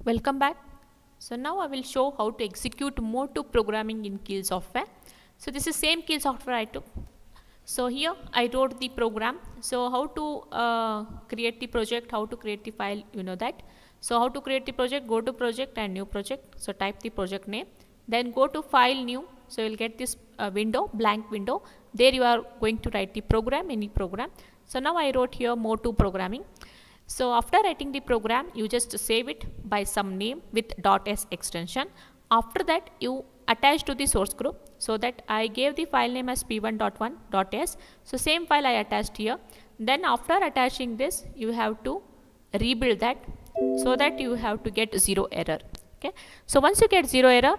Welcome back. So now I will show how to execute mode 2 programming in Keil software. So this is same Keil software I took. So here I wrote the program. So how to create the project, how to create the file, you know that. So how to create the project, go to project and new project. So type the project name, then go to file new. So you will get this window, blank window. There you are going to write the program, any program. So now I wrote here mode 2 programming. So after writing the program, you just save it by some name with .s extension. After that, you attach to the source group. So that I gave the file name as p1.1.s. So same file I attached here. Then after attaching this, you have to rebuild that so that you have to get 0 error. Okay. So once you get 0 error,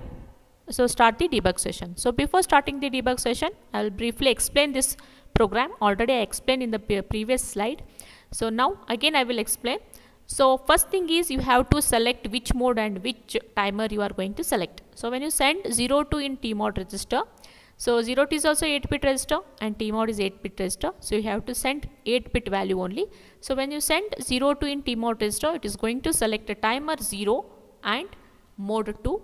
so start the debug session. So before starting the debug session, I will briefly explain this program. Already I explained in the previous slide. So now again I will explain. So first thing is you have to select which mode and which timer you are going to select. So when you send 0 to in tmod register, so 0 is also 8-bit register and tmod is 8-bit register. So you have to send 8-bit value only. So when you send 0 to in tmod register, it is going to select a timer 0 and mode 2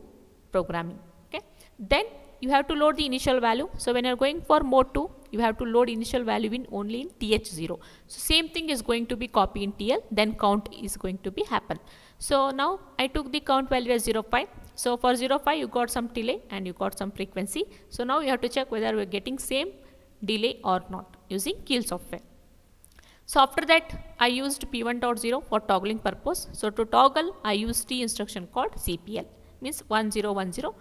programming. Okay. Then you have to load the initial value. So when you are going for mode 2, you have to load initial value in only in th0. So same thing is going to be copy in tl, then count is going to be happen. So now I took the count value as 0.5. So for 0.5 you got some delay and you got some frequency. So now you have to check whether we are getting same delay or not using Keil software. So after that I used p1.0 for toggling purpose. So to toggle I used the instruction called cpl, means 1010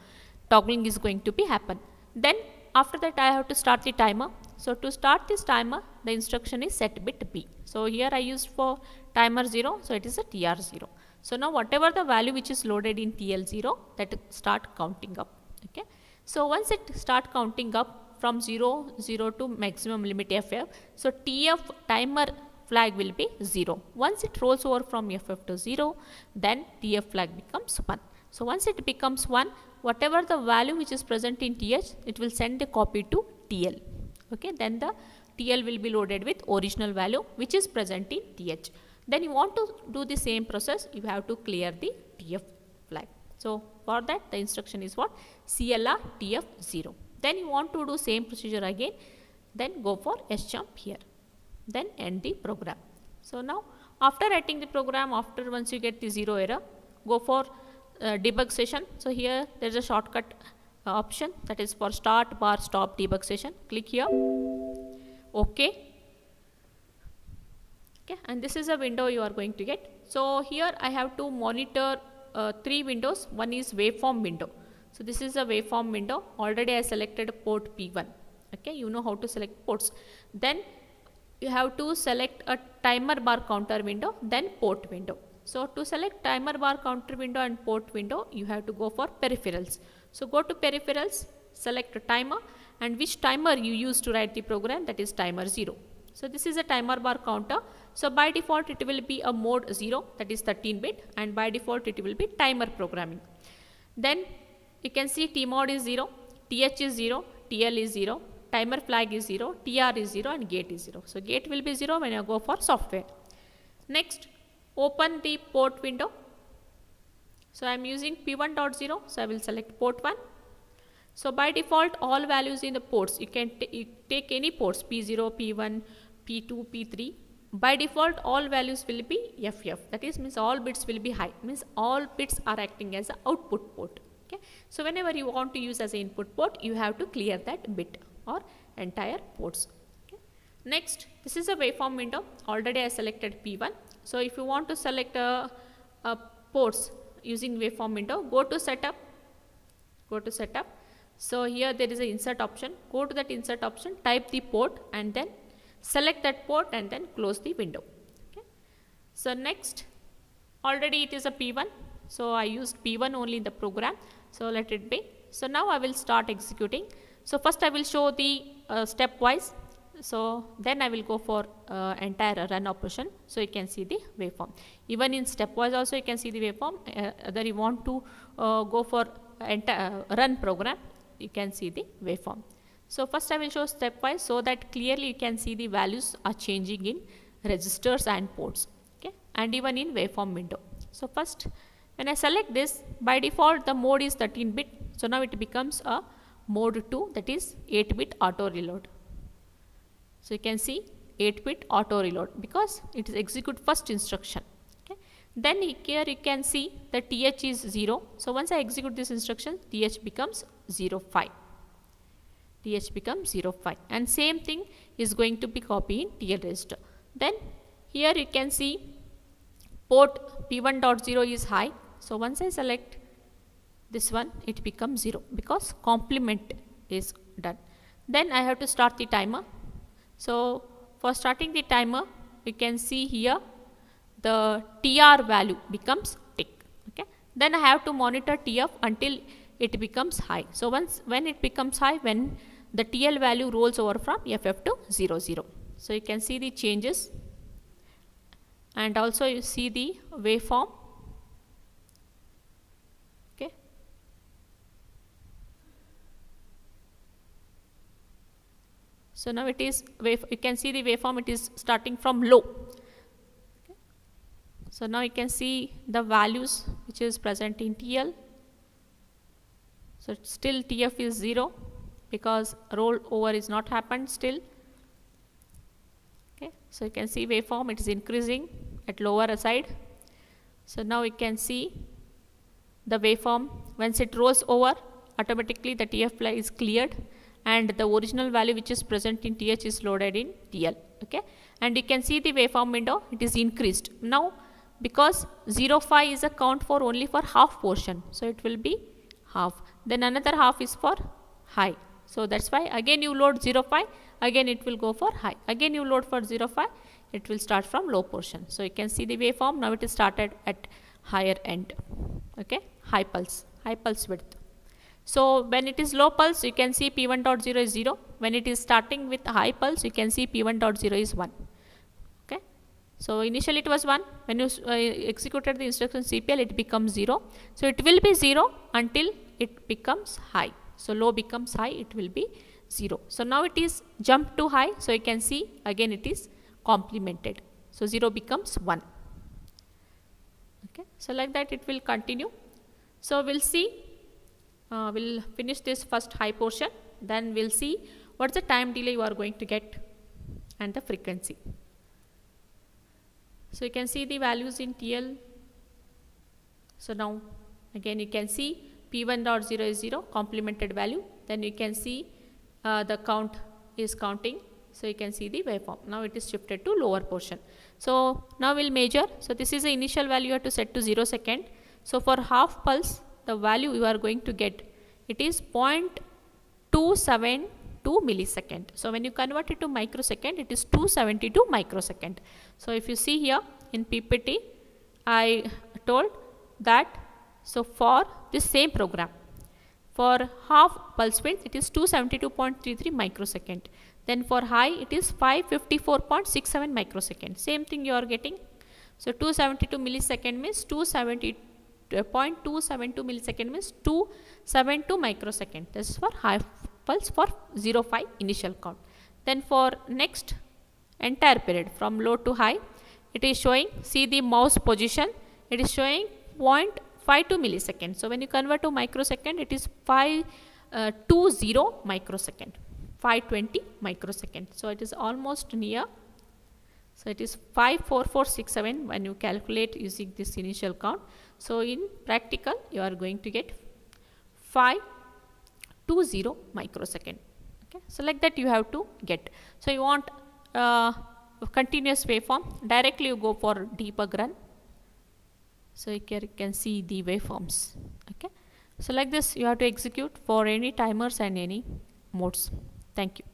toggling is going to be happen. Then after that I have to start the timer. So to start this timer, the instruction is set bit b. So here I used for timer 0, so it is a tr0. So now whatever the value which is loaded in TL0, that start counting up. Okay. So once it start counting up from 0 to maximum limit ff, so tf timer flag will be 0. Once it rolls over from ff to 0, then tf flag becomes 1. So once it becomes 1, whatever the value which is present in th, it will send a copy to TL. Okay, then the TL will be loaded with original value which is present in th. Then you want to do the same process, you have to clear the TF flag. So for that the instruction is what? CLR TF0. Then you want to do same procedure again, then go for sjump here, then end the program. So now after writing the program, after once you get the 0 error, go for debug session. So here there is a shortcut option, that is for start bar stop debug session. Click here. Okay. Okay, and this is a window you are going to get. So here I have to monitor 3 windows. One is waveform window. So this is a waveform window. Already I selected port P1. Okay, you know how to select ports. Then you have to select a timer bar counter window, then port window. So to select timer bar counter window and port window, you have to go for peripherals. So go to peripherals, select a timer, and which timer you use to write the program, that is timer 0. So this is a timer bar counter. So by default it will be a mode 0, that is 13-bit, and by default it will be timer programming. Then you can see tmod is 0, th is 0, tl is 0, timer flag is 0, tr is 0, and gate is 0. So gate will be 0 when you go for software. Next, open the port window. So I am using p1.0, so I will select port 1. So by default all values in the ports, you can take any ports, p0, p1, p2, p3. By default all values will be ff, that is means all bits will be high, means all bits are acting as an output port. Okay. So whenever you want to use as an input port, you have to clear that bit or entire ports. Okay. Next, this is a waveform window. Already I selected p1. So if you want to select ports using waveform window, go to setup. So here there is an insert option. Go to that insert option, type the port and then select that port and then close the window. Okay. So next, already it is a P1. So I used P1 only in the program. So let it be. So now I will start executing. So first I will show the stepwise. So then I will go for entire run operation. So you can see the waveform. Even in stepwise also you can see the waveform. Whether you want to go for run program, you can see the waveform. So first I will show stepwise so that clearly you can see the values are changing in registers and ports. Okay, and even in waveform window. So first When I select this, by default the mode is 13-bit. So now it becomes a mode 2, that is 8-bit auto reload. So you can see 8-bit auto reload because it is execute first instruction. Okay. Then here you can see the TH is 0. So once I execute this instruction, TH becomes 05. TH becomes 05, and same thing is going to be copied in TL register. Then here you can see port P1.0 is high. So once I select this one, it becomes 0 because complement is done. Then I have to start the timer. So for starting the timer, you can see here the TR value becomes tick. Okay. Then I have to monitor TF until it becomes high. So when it becomes high, when the TL value rolls over from FF to 00. So you can see the changes, and also you see the waveform. Okay. So now it is you can see the waveform, it is starting from low. Okay. So now you can see the values which is present in TL. So still TF is 0 because roll over is not happened still. Okay. So you can see waveform, it is increasing at lower side. So now you can see the waveform, once it rolls over, automatically the TF flag is cleared and the original value which is present in TH is loaded in TL. Okay. And you can see the waveform window, it is increased. Now because 05 is a count for only for half portion, so it will be half. Then another half is for high. So that's why again you load 05, again it will go for high. Again you load for 05, it will start from low portion. So you can see the waveform, now it is started at higher end. Okay, high pulse width. So when it is low pulse, you can see P1.0 is 0. When it is starting with high pulse, you can see P1.0 is 1. Okay. So initially it was 1. When you executed the instruction CPL, it becomes 0. So it will be 0 until it becomes high. So low becomes high, it will be 0. So now it is jumped to high. So you can see again it is complemented. So 0 becomes 1. Okay. So like that it will continue. So we'll see, we'll finish this first high portion. Then we'll see what's the time delay you are going to get and the frequency. So you can see the values in TL. So now again you can see P1.0 is 0, complemented value. Then you can see the count is counting. So you can see the waveform. Now it is shifted to lower portion. So now we'll measure. So this is the initial value you have to set to 0 second. So for half pulse, the value you are going to get, it is 0.272 millisecond. So when you convert it to microsecond, it is 272 microsecond. So if you see here in PPT, I told that, so for this same program, for half pulse width, it is 272.33 microsecond. Then for high, it is 554.67 microsecond. Same thing you are getting. So 272 millisecond means 270.272 millisecond means 272 microsecond. This is for high pulse for 05 initial count. Then for next entire period from low to high, it is showing, see the mouse position, it is showing 0.52 millisecond. So when you convert to microsecond, it is 520 microsecond, 520 microsecond. So it is almost near. So it is 54467 when you calculate using this initial count. So in practical, you are going to get 520 microsecond. Okay. So like that you have to get. So you want continuous waveform, directly you go for debug run. So here you can see the waveforms. Okay. So like this you have to execute for any timers and any modes. Thank you.